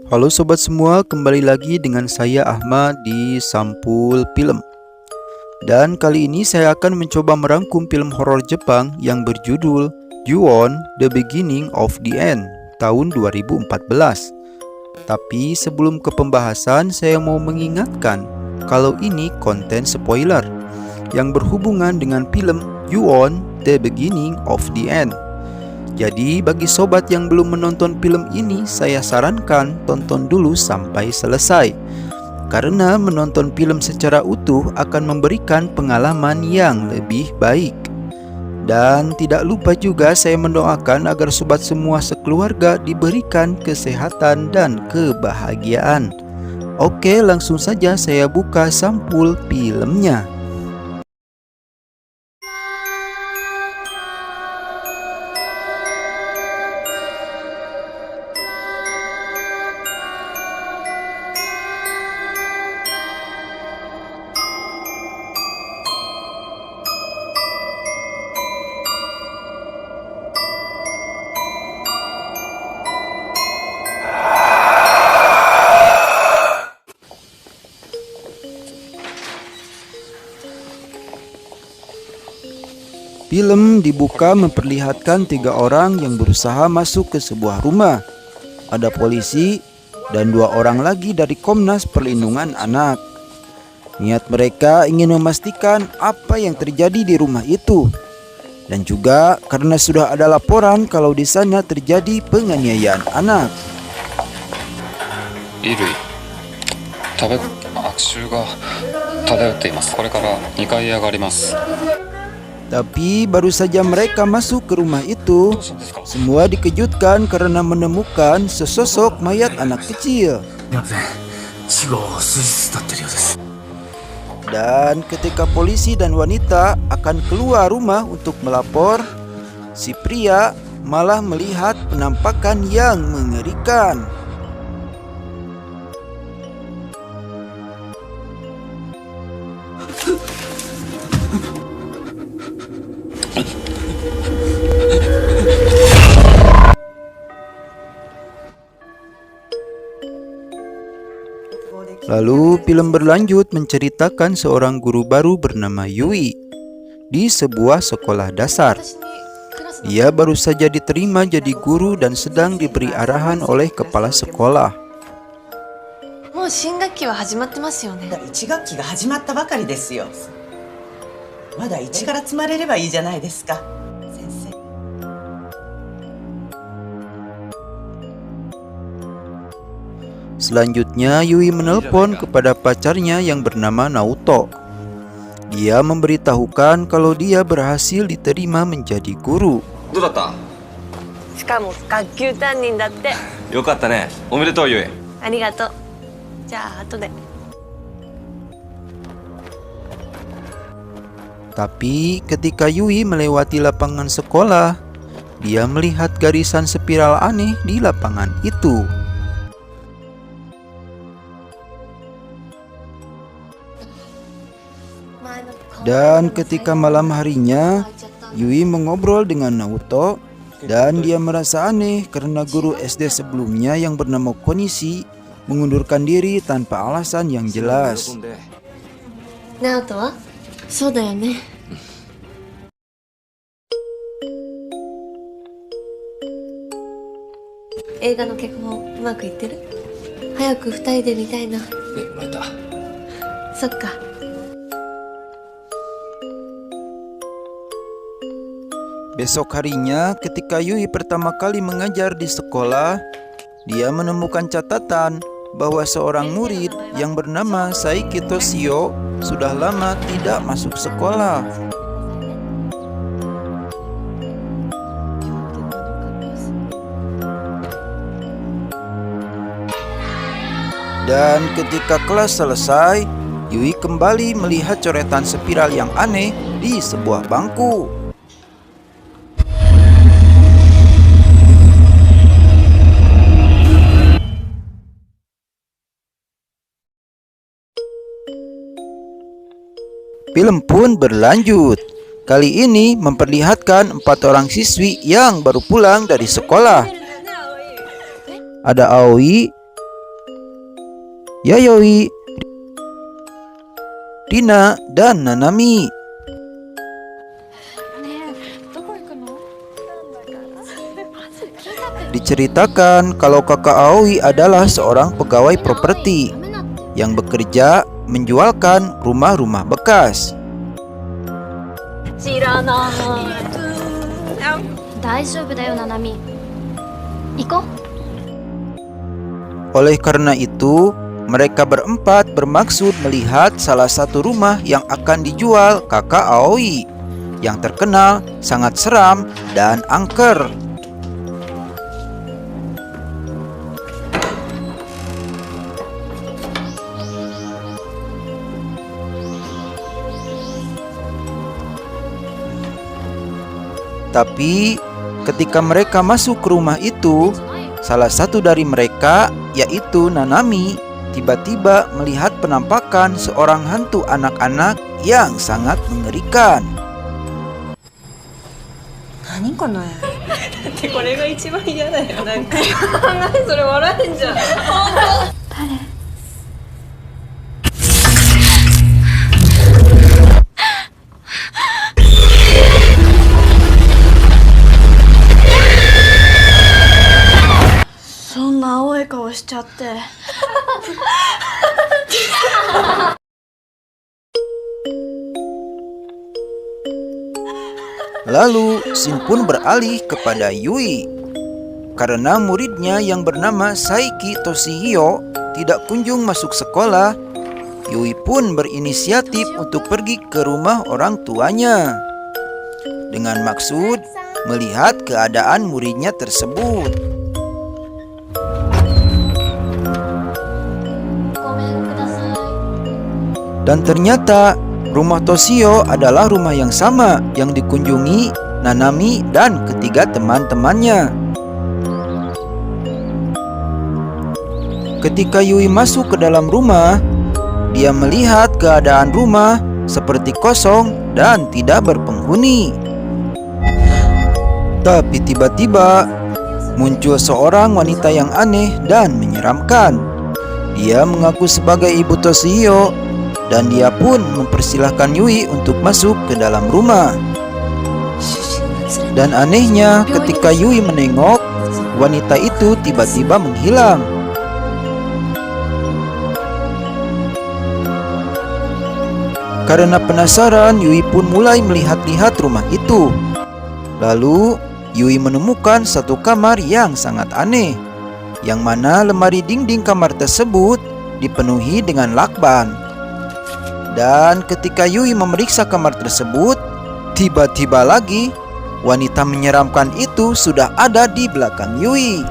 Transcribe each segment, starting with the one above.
Halo sobat semua, kembali lagi dengan saya Ahmad di Sampul Film. Dan kali ini saya akan mencoba merangkum film horor Jepang yang berjudul Ju-on: The Beginning of the End tahun 2014. Tapi sebelum ke pembahasan, saya mau mengingatkan kalau ini konten spoiler yang berhubungan dengan film Ju-on: The Beginning of the End. Jadi bagi sobat yang belum menonton film ini, saya sarankan tonton dulu sampai selesai. Karena menonton film secara utuh akan memberikan pengalaman yang lebih baik. Dan tidak lupa juga saya mendoakan agar sobat semua sekeluarga diberikan kesehatan dan kebahagiaan. Oke, langsung saja saya buka sampul filmnya. Film dibuka memperlihatkan 3 orang yang berusaha masuk ke sebuah rumah. Ada polisi dan 2 orang lagi dari Komnas Perlindungan Anak. Niat mereka ingin memastikan apa yang terjadi di rumah itu. Dan juga karena sudah ada laporan kalau di sana terjadi penganiayaan anak. 衣類悪臭が漂っています。これから2階へ上がります。 Tapi baru saja mereka masuk ke rumah itu, semua dikejutkan karena menemukan sesosok mayat anak kecil. Dan ketika polisi dan wanita akan keluar rumah untuk melapor, si pria malah melihat penampakan yang mengerikan. Lalu film berlanjut menceritakan seorang guru baru bernama Yui di sebuah sekolah dasar. Dia baru saja diterima jadi guru dan sedang diberi arahan oleh kepala sekolah. もう新学期は始まってますよね。1学期が始まったばかりですよ。まだ1から積まれればいいじゃないですか。先生。 Selanjutnya Yui menelpon kepada pacarnya yang bernama Naoto. Dia memberitahukan kalau dia berhasil diterima menjadi guru. どうだった？しかも学級担任だって。よかったね。おめでとうゆえ。ありがとう。じゃあ後で。 Tapi ketika Yui melewati lapangan sekolah, dia melihat garisan spiral aneh di lapangan itu. Dan ketika malam harinya, Yui mengobrol dengan Naoto dan dia merasa aneh karena guru SD sebelumnya yang bernama Konishi mengundurkan diri tanpa alasan yang jelas. ナオトは？そうだよね。映画の脚本うまくいってる？早く2人で見たいな。もらえた。そっか。 Besok harinya, ketika Yui pertama kali mengajar di sekolah, dia menemukan catatan bahwa seorang murid yang bernama Saiki Toshio sudah lama tidak masuk sekolah. Dan ketika kelas selesai, Yui kembali melihat coretan spiral yang aneh di sebuah bangku. Film pun berlanjut. Kali ini memperlihatkan 4 orang siswi yang baru pulang dari sekolah. Ada Aoi, Yayoi, Rina, dan Nanami. Diceritakan kalau kakak Aoi adalah seorang pegawai properti yang bekerja menjualkan rumah-rumah bekas. 知らない大丈夫だよ、ななみ。行こう。 Oleh karena itu, mereka berempat bermaksud melihat salah satu rumah yang akan dijual kakak Aoi yang terkenal sangat seram dan angker. Tapi ketika mereka masuk ke rumah itu, salah satu dari mereka, yaitu Nanami, tiba-tiba melihat penampakan seorang hantu anak-anak yang sangat mengerikan. 何この絵。だってこれが一番嫌だよ。なんか何それ笑えんじゃん。そんな青い顔しちゃって。Lalu Shin pun beralih kepada Yui. Karena muridnya yang bernama Saiki Toshihyo tidak kunjung masuk sekolah, Yui pun berinisiatif untuk pergi ke rumah orang tuanya dengan maksud melihat keadaan muridnya tersebut. Dan ternyata rumah Toshio adalah rumah yang sama yang dikunjungi Nanami dan ketiga teman-temannya. Ketika Yui masuk ke dalam rumah, dia melihat keadaan rumah seperti kosong dan tidak berpenghuni. Tapi tiba-tiba muncul seorang wanita yang aneh dan menyeramkan. Dia mengaku sebagai ibu Toshio dan dia pun mempersilahkan Yui untuk masuk ke dalam rumah. Dan anehnya, ketika Yui menengok, wanita itu tiba-tiba menghilang. Karena penasaran, Yui pun mulai melihat-lihat rumah itu. Lalu, Yui menemukan satu kamar yang sangat aneh, yang mana lemari dinding kamar tersebut dipenuhi dengan lakban. Dan ketika Yui memeriksa kamar tersebut, tiba-tiba lagi wanita menyeramkan itu sudah ada di belakang Yui.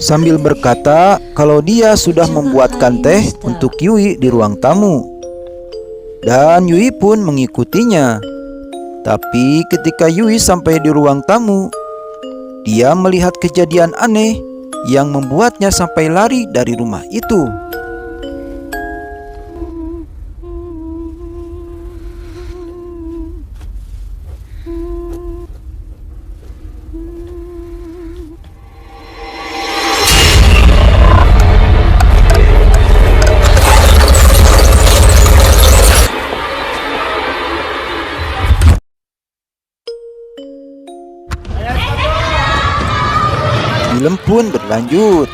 Sambil berkata kalau dia sudah membuatkan teh untuk Yui di ruang tamu. Dan Yui pun mengikutinya. Tapi ketika Yui sampai di ruang tamu, dia melihat kejadian aneh yang membuatnya sampai lari dari rumah itu. Film pun berlanjut.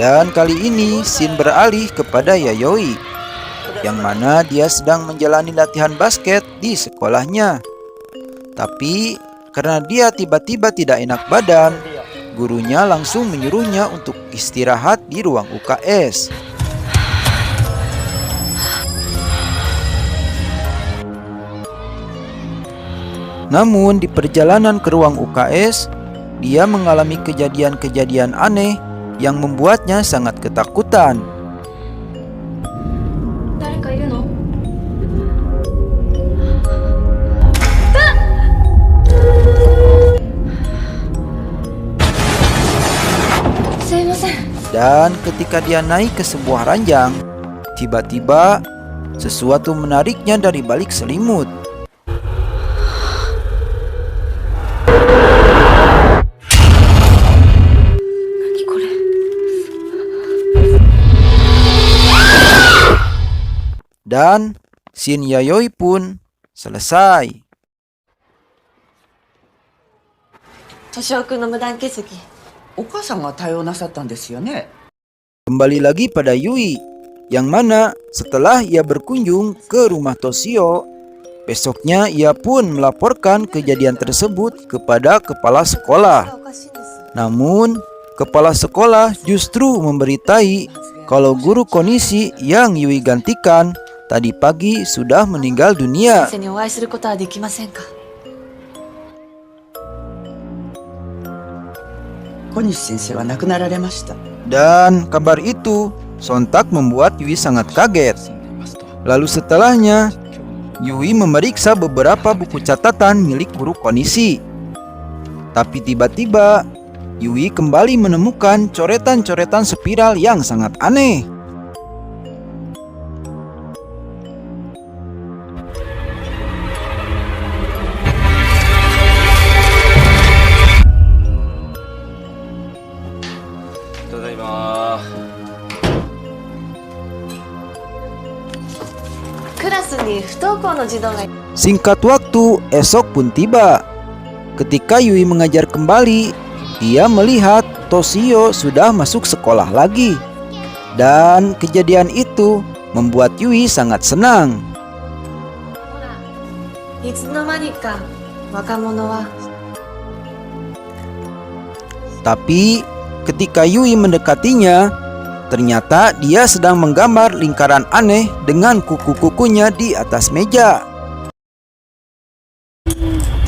Dan kali ini Shin beralih kepada Yayoi, yang mana dia sedang menjalani latihan basket di sekolahnya. Tapi karena dia tiba-tiba tidak enak badan, gurunya langsung menyuruhnya untuk istirahat di ruang UKS. Namun di perjalanan ke ruang UKS, dia mengalami kejadian-kejadian aneh yang membuatnya sangat ketakutan. Dan ketika dia naik ke sebuah ranjang, tiba-tiba sesuatu menariknya dari balik selimut. Dan scene Yayoi pun selesai. 敏夫君の無断欠席。お母さんが対応なさったんですよね。 Kembali lagi pada Yui, yang mana setelah ia berkunjung ke rumah Toshio, besoknya ia pun melaporkan kejadian tersebut kepada kepala sekolah. おかしいです。 Namun, kepala sekolah justru memberitai kalau guru Konishi yang Yui gantikan tadi pagi sudah meninggal dunia. 先生にお会いすることはできませんか。 小西先生は亡くなられました。 Dan kabar itu sontak membuat Yui sangat kaget. Lalu setelahnya, Yui memeriksa beberapa buku catatan milik guru Konishi. Tapi tiba-tiba, Yui kembali menemukan coretan-coretan spiral yang sangat aneh. Tadaima. クラスに不登校の児童がい Singkat waktu, esok pun tiba. Ketika Yui mengajar kembali, ia melihat Toshio sudah masuk sekolah lagi. Dan kejadian itu membuat Yui sangat senang. ほら、いつの間にか若者は Tapi ketika Yui mendekatinya, ternyata dia sedang menggambar lingkaran aneh dengan kuku-kukunya di atas meja.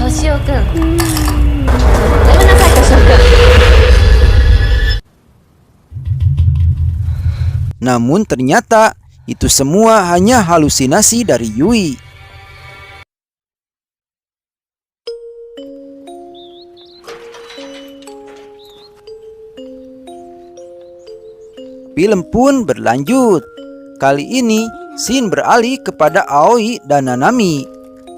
敏夫君。やめなさい敏夫君。 Namun ternyata itu semua hanya halusinasi dari Yui. Film pun berlanjut. Kali ini scene beralih kepada Aoi dan Nanami.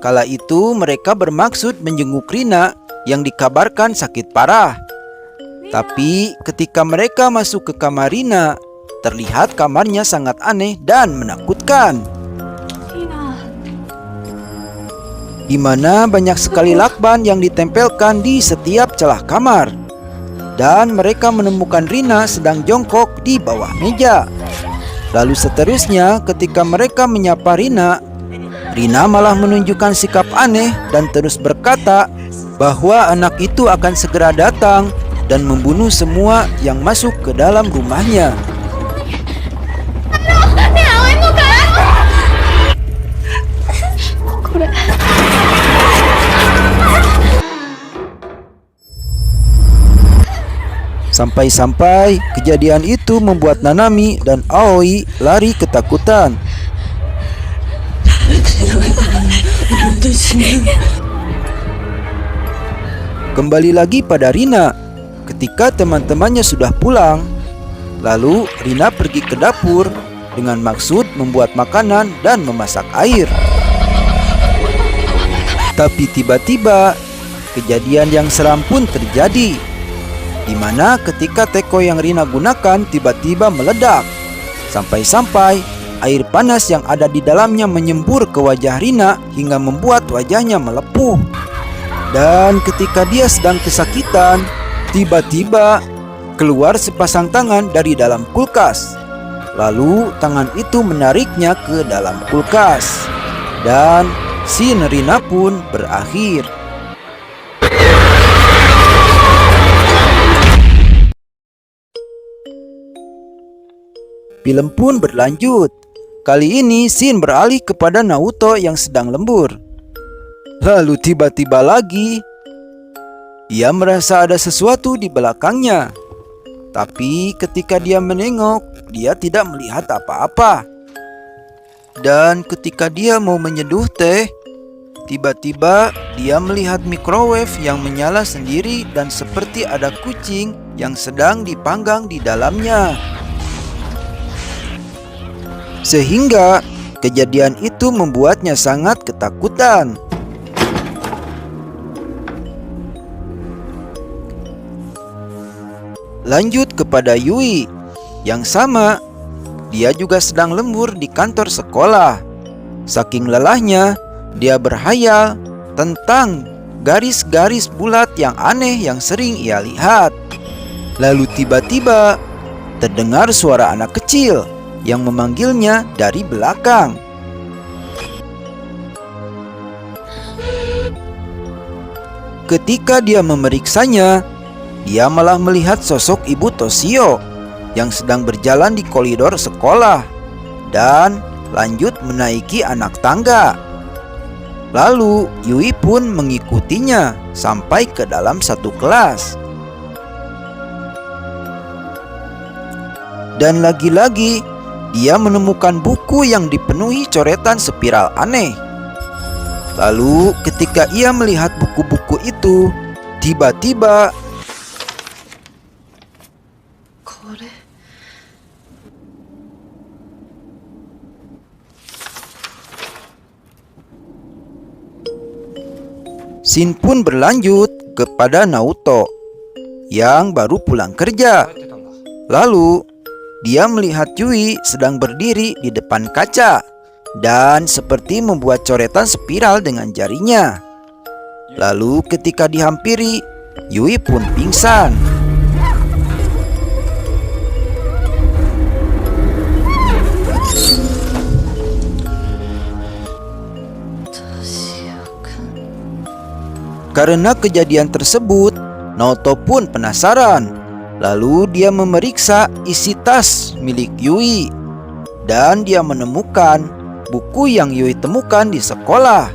Kala itu mereka bermaksud menjenguk Rina yang dikabarkan sakit parah. Tapi ketika mereka masuk ke kamar Rina, terlihat kamarnya sangat aneh dan menakutkan. いいな。 Di mana banyak sekali lakban yang ditempelkan di setiap celah kamar. Dan mereka menemukan Rina sedang jongkok di bawah meja. Lalu seterusnya ketika mereka menyapa Rina, Rina malah menunjukkan sikap aneh dan terus berkata bahwa anak itu akan segera datang dan membunuh semua yang masuk ke dalam rumahnya. Sampai-sampai kejadian itu membuat Nanami dan Aoi lari ketakutan. Kembali lagi pada Rina. Ketika teman-temannya sudah pulang, lalu Rina pergi ke dapur dengan maksud membuat makanan dan memasak air. Tapi tiba-tiba kejadian yang seram pun terjadi, di mana ketika teko yang Rina gunakan tiba-tiba meledak, sampai-sampai air panas yang ada di dalamnya menyembur ke wajah Rina hingga membuat wajahnya melepuh. Dan ketika dia sedang kesakitan, tiba-tiba keluar sepasang tangan dari dalam kulkas. Lalu tangan itu menariknya ke dalam kulkas. Dan scene Rina pun berakhir. Film pun berlanjut. Kali ini scene beralih kepada Naoto yang sedang lembur. Lalu tiba-tiba lagi ia merasa ada sesuatu di belakangnya. Tapi ketika dia menengok, dia tidak melihat apa-apa. Dan ketika dia mau menyeduh teh, tiba-tiba dia melihat microwave yang menyala sendiri dan seperti ada kucing yang sedang dipanggang di dalamnya. Sehingga kejadian itu membuatnya sangat ketakutan. Lanjut kepada Yui. Yang sama, dia juga sedang lembur di kantor sekolah. Saking lelahnya, dia berhayal tentang garis-garis bulat yang aneh yang sering ia lihat. Lalu tiba-tiba terdengar suara anak kecil yang memanggilnya dari belakang. Ketika dia memeriksanya, dia malah melihat sosok Ibu Toshio yang sedang berjalan di koridor sekolah dan lanjut menaiki anak tangga. Lalu Yui pun mengikutinya sampai ke dalam satu kelas. Dan lagi-lagi dia menemukan buku yang dipenuhi coretan spiral aneh. Lalu ketika ia melihat buku-buku itu, tiba-tiba scene pun berlanjut kepada Naoto yang baru pulang kerja. Lalu dia melihat Yui sedang berdiri di depan kaca dan seperti membuat coretan spiral dengan jarinya. Lalu ketika dihampiri, Yui pun pingsan. Karena kejadian tersebut, Naoto pun penasaran. Lalu dia memeriksa isi tas milik Yui. Dan dia menemukan buku yang Yui temukan di sekolah.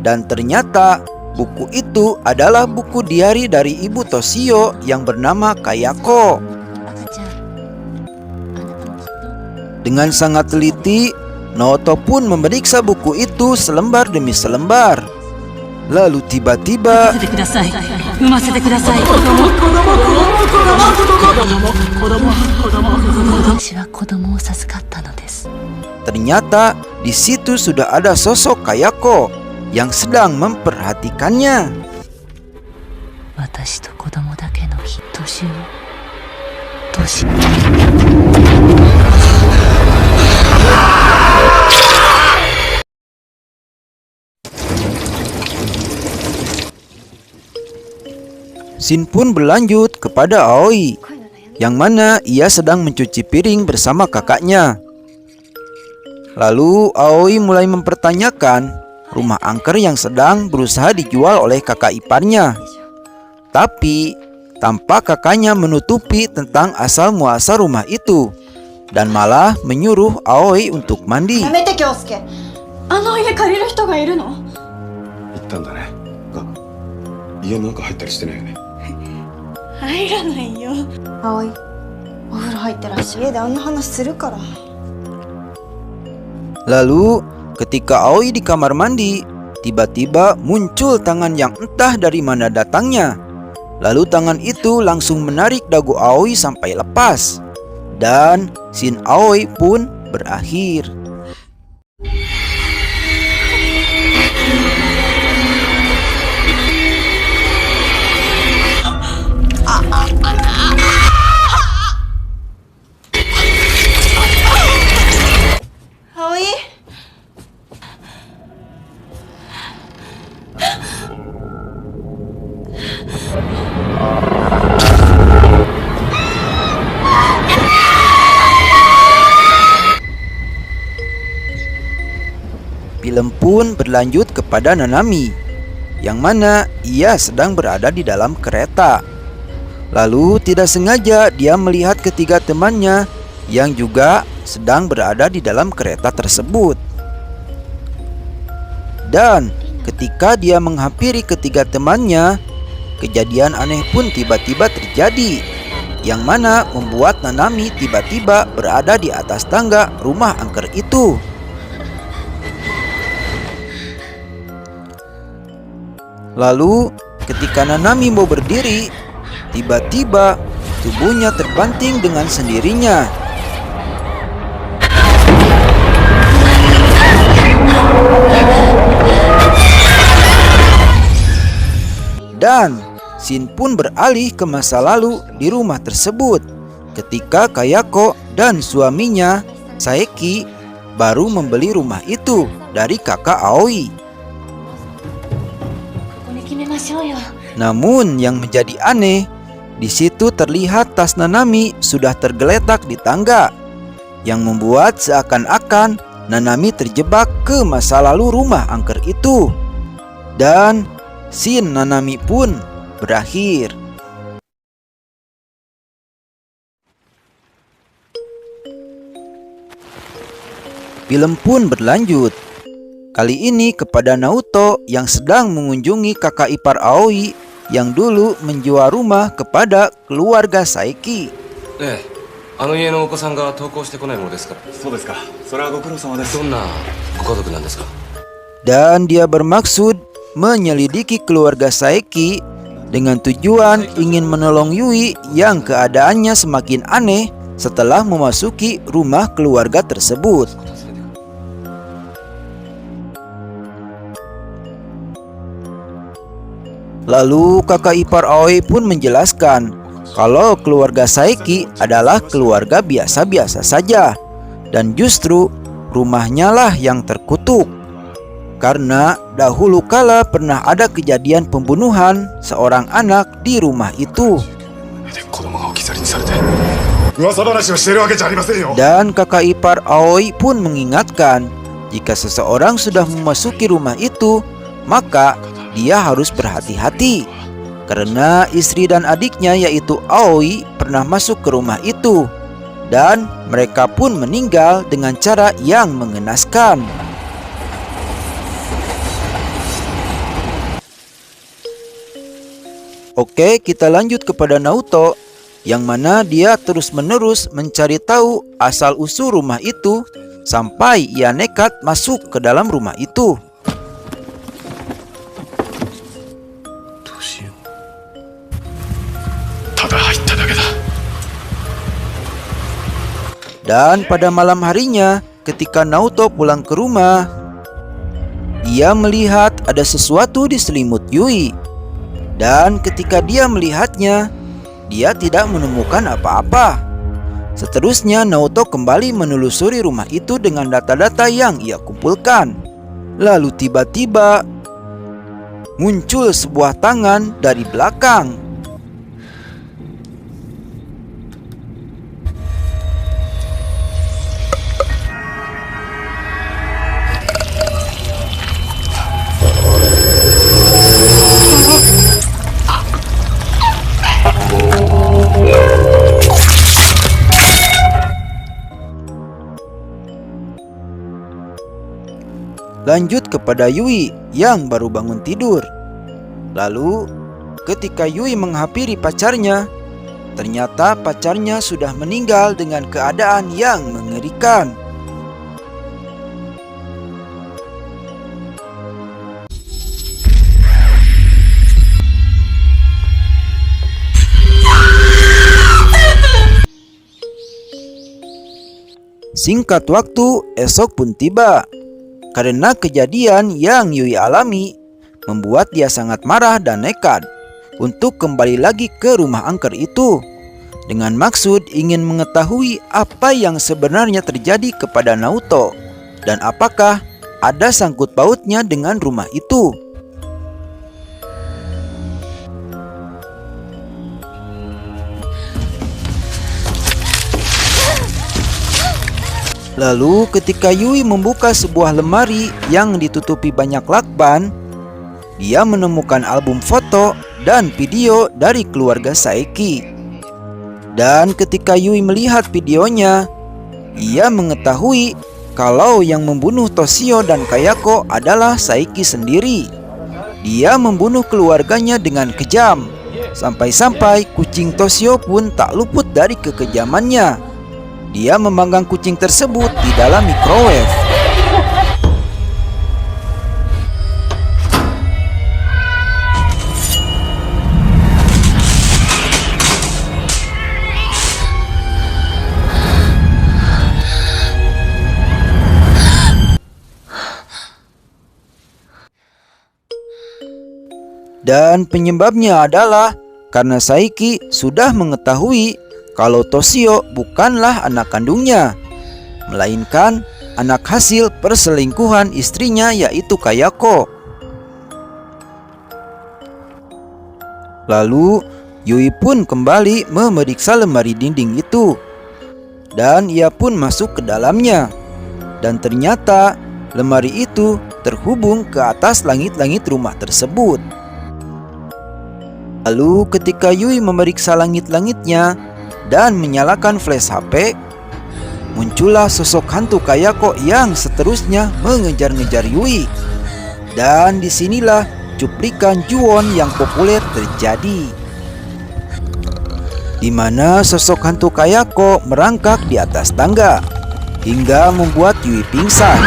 Dan ternyata buku itu adalah buku diari dari Ibu Toshio yang bernama Kayako. Dengan sangat teliti, Naoto pun memeriksa buku itu selembar demi selembar. Lalu tiba-tiba ternyata di situ sudah ada sosok Kayako yang sedang memperhatikannya. Scene pun berlanjut kepada Aoi, yang mana ia sedang mencuci piring bersama kakaknya. Lalu Aoi mulai mempertanyakan rumah angker yang sedang berusaha dijual oleh kakak iparnya. Tapi tampak kakaknya menutupi tentang asal muasal rumah itu dan malah menyuruh Aoi untuk mandi. やめて京介。あの家借りる人がいるの？行ったんだね。が家の中入ったりしてないよね。入らないよ。葵、お風呂入ってらっしゃい。家であんな話するから。 Lalu ketika Aoi di kamar mandi, tiba-tiba muncul tangan yang entah dari mana datangnya. Lalu tangan itu langsung menarik dagu Aoi sampai lepas. Dan scene Aoi pun berakhir. Film pun berlanjut kepada Nanami, yang mana ia sedang berada di dalam kereta. Lalu tidak sengaja dia melihat ketiga temannya yang juga sedang berada di dalam kereta tersebut. Dan ketika dia menghampiri ketiga temannya, kejadian aneh pun tiba-tiba terjadi, yang mana membuat Nanami tiba-tiba berada di atas tangga rumah angker itu. Lalu ketika Nanami mau berdiri, tiba-tiba tubuhnya terbanting dengan sendirinya. Dan scene pun beralih ke masa lalu di rumah tersebut ketika Kayako dan suaminya Saeki baru membeli rumah itu dari kakak Aoi. ここで決めましょうよ。 Namun yang menjadi aneh, di situ terlihat tas Nanami sudah tergeletak di tangga, yang membuat seakan-akan Nanami terjebak ke masa lalu rumah angker itu. Dan scene Nanami pun berakhir. Film pun berlanjut. Kali ini kepada Naoto yang sedang mengunjungi kakak ipar Aoi yang dulu menjual rumah kepada keluarga Saeki. ええ、あの家のお子さんが登校してこないものですから。そうですか。それはご苦労様です。どんなご家族なんですか？ Dan dia bermaksud menyelidiki keluarga Saeki dengan tujuan ingin menolong Yui yang keadaannya semakin aneh setelah memasuki rumah keluarga tersebut. Lalu kakak ipar Aoi pun menjelaskan kalau keluarga Saeki adalah keluarga biasa-biasa saja, dan justru rumahnya lah yang terkutuk. Karena dahulu kala pernah ada kejadian pembunuhan seorang anak di rumah itu. 子供が置き去りにされて噂話をしているわけじゃありませんよ。 Dan kakak ipar Aoi pun mengingatkan, jika seseorang sudah memasuki rumah itu, maka dia harus berhati-hati. Karena istri dan adiknya yaitu Aoi pernah masuk ke rumah itu, dan mereka pun meninggal dengan cara yang mengenaskan. Oke, kita lanjut kepada Naoto, yang mana dia terus-menerus mencari tahu asal-usul rumah itu sampai ia nekat masuk ke dalam rumah itu. Dan pada malam harinya, ketika Naoto pulang ke rumah, ia melihat ada sesuatu di selimut Yui. Dan ketika dia melihatnya, dia tidak menemukan apa-apa. Seterusnya Naoto kembali menelusuri rumah itu dengan data-data yang ia kumpulkan. Lalu tiba-tiba muncul sebuah tangan dari belakang. Lanjut kepada Yui yang baru bangun tidur. Lalu ketika Yui menghampiri pacarnya, ternyata pacarnya sudah meninggal dengan keadaan yang mengerikan. Singkat waktu, esok pun tiba. Karena kejadian yang Yui alami membuat dia sangat marah dan nekat untuk kembali lagi ke rumah angker itu, dengan maksud ingin mengetahui apa yang sebenarnya terjadi kepada Naoto dan apakah ada sangkut pautnya dengan rumah itu. Lalu ketika Yui membuka sebuah lemari yang ditutupi banyak lakban, dia menemukan album foto dan video dari keluarga Saeki. Dan ketika Yui melihat videonya, ia mengetahui kalau yang membunuh Toshio dan Kayako adalah Saeki sendiri. Dia membunuh keluarganya dengan kejam, sampai-sampai kucing Toshio pun tak luput dari kekejamannya. Dia memanggang kucing tersebut di dalam microwave. Dan penyebabnya adalah karena Saeki sudah mengetahui kalau Toshio bukanlah anak kandungnya, melainkan anak hasil perselingkuhan istrinya yaitu Kayako. Lalu Yui pun kembali memeriksa lemari dinding itu, dan ia pun masuk ke dalamnya. Dan ternyata lemari itu terhubung ke atas langit-langit rumah tersebut. Lalu ketika Yui memeriksa langit-langitnya dan menyalakan flash HP, muncullah sosok hantu Kayako yang seterusnya mengejar-ngejar Yui. Dan disinilah cuplikan Ju-won yang populer terjadi, di mana sosok hantu Kayako merangkak di atas tangga hingga membuat Yui pingsan.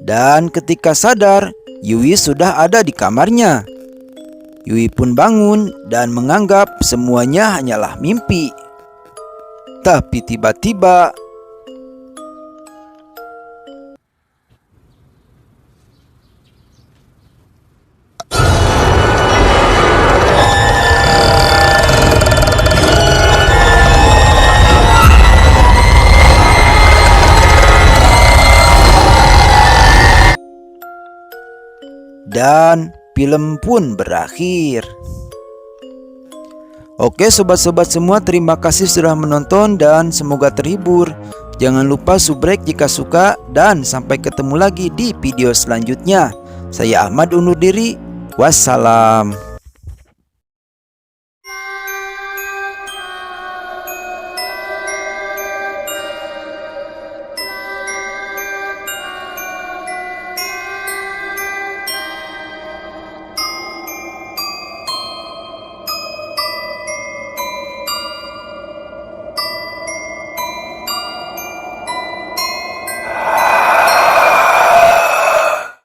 Dan ketika sadar, Yui sudah ada di kamarnya. Yui pun bangun dan menganggap semuanya hanyalah mimpi. Tapi tiba-tiba dan film pun berakhir. Oke sobat-sobat semua, terima kasih sudah menonton dan semoga terhibur. Jangan lupa subrek jika suka, dan sampai ketemu lagi di video selanjutnya. Saya Ahmad undur diri. Wassalam.